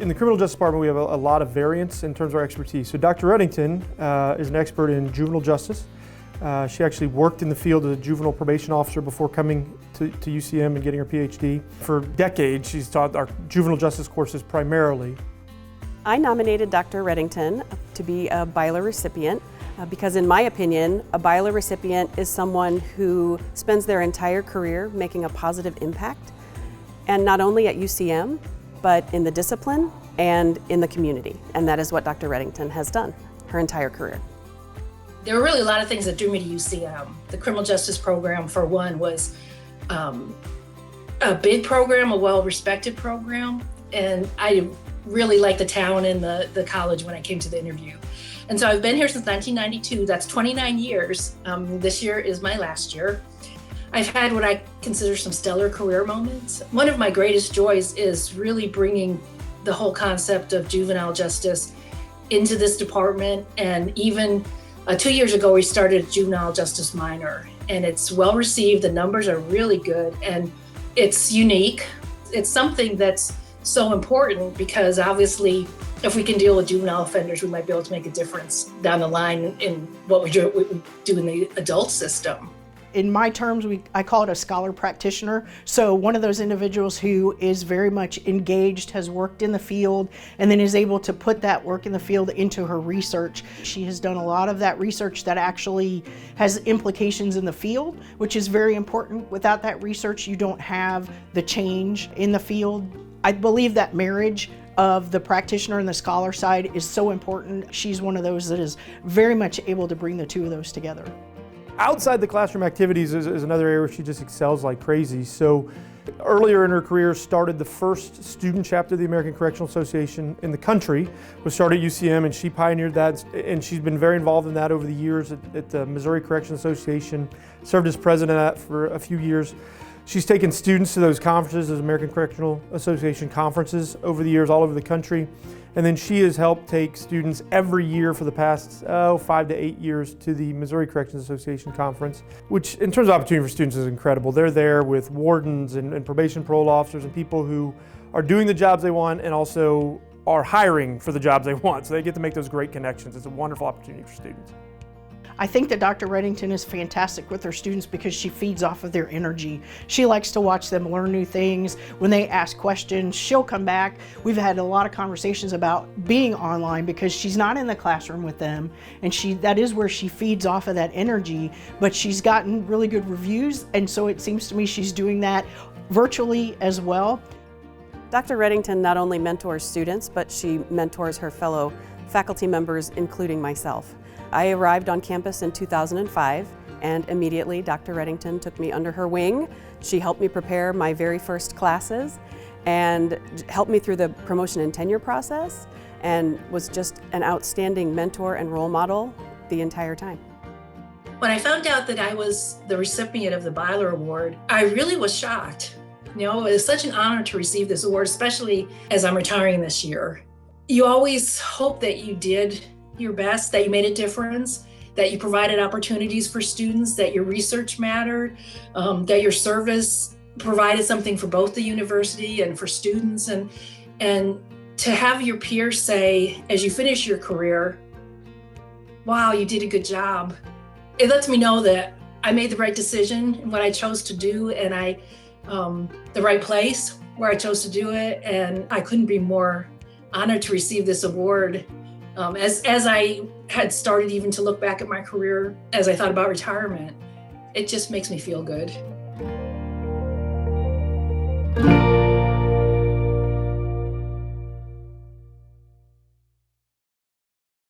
In the criminal justice department, we have a lot of variance in terms of our expertise. So Dr. Reddington is an expert in juvenile justice. She actually worked in the field as a juvenile probation officer before coming to UCM and getting her Ph.D. For decades, she's taught our juvenile justice courses primarily. I nominated Dr. Reddington to be a Byler recipient because, in my opinion, a Byler recipient is someone who spends their entire career making a positive impact, and not only at UCM, but in the discipline and in the community. And that is what Dr. Reddington has done her entire career. There were really a lot of things that drew me to UCM. The criminal justice program, for one, was a big program, a well-respected program, and I really liked the town and the college when I came to the interview. And so I've been here since 1992. That's 29 years. This year is my last year. I've had what I consider some stellar career moments. One of my greatest joys is really bringing the whole concept of juvenile justice into this department. And even 2 years ago, we started a juvenile justice minor, and it's well received. The numbers are really good, and it's unique. It's something that's so important because obviously, if we can deal with juvenile offenders, we might be able to make a difference down the line in what we do in the adult system. In my terms, I call it a scholar practitioner. So one of those individuals who is very much engaged, has worked in the field, and then is able to put that work in the field into her research. She has done a lot of that research that actually has implications in the field, which is very important. Without that research, you don't have the change in the field. I believe that marriage of the practitioner and the scholar side is so important. She's one of those that is very much able to bring the two of those together. Outside the classroom activities is another area where she just excels like crazy. So earlier in her career, started the first student chapter of the American Correctional Association in the country. Was started at UCM, and she pioneered that, and she's been very involved in that over the years at the Missouri Correctional Association, served as president of that for a few years. She's taken students to those conferences, those American Correctional Association conferences over the years all over the country. And then she has helped take students every year for the past 5 to 8 years to the Missouri Corrections Association conference, which in terms of opportunity for students is incredible. They're there with wardens and probation parole officers and people who are doing the jobs they want and also are hiring for the jobs they want. So they get to make those great connections. It's a wonderful opportunity for students. I think that Dr. Reddington is fantastic with her students because she feeds off of their energy. She likes to watch them learn new things. When they ask questions, she'll come back. We've had a lot of conversations about being online because she's not in the classroom with them, and that is where she feeds off of that energy, but she's gotten really good reviews, and so it seems to me she's doing that virtually as well. Dr. Reddington not only mentors students, but she mentors her fellow faculty members, including myself. I arrived on campus in 2005, and immediately Dr. Reddington took me under her wing. She helped me prepare my very first classes and helped me through the promotion and tenure process, and was just an outstanding mentor and role model the entire time. When I found out that I was the recipient of the Byler Award, I really was shocked. You know, it was such an honor to receive this award, especially as I'm retiring this year. You always hope that you did your best, that you made a difference, that you provided opportunities for students, that your research mattered, that your service provided something for both the university and for students. And to have your peers say, as you finish your career, wow, you did a good job. It lets me know that I made the right decision in what I chose to do, and the right place where I chose to do it. And I couldn't be more honored to receive this award. As I had started even to look back at my career, as I thought about retirement, it just makes me feel good.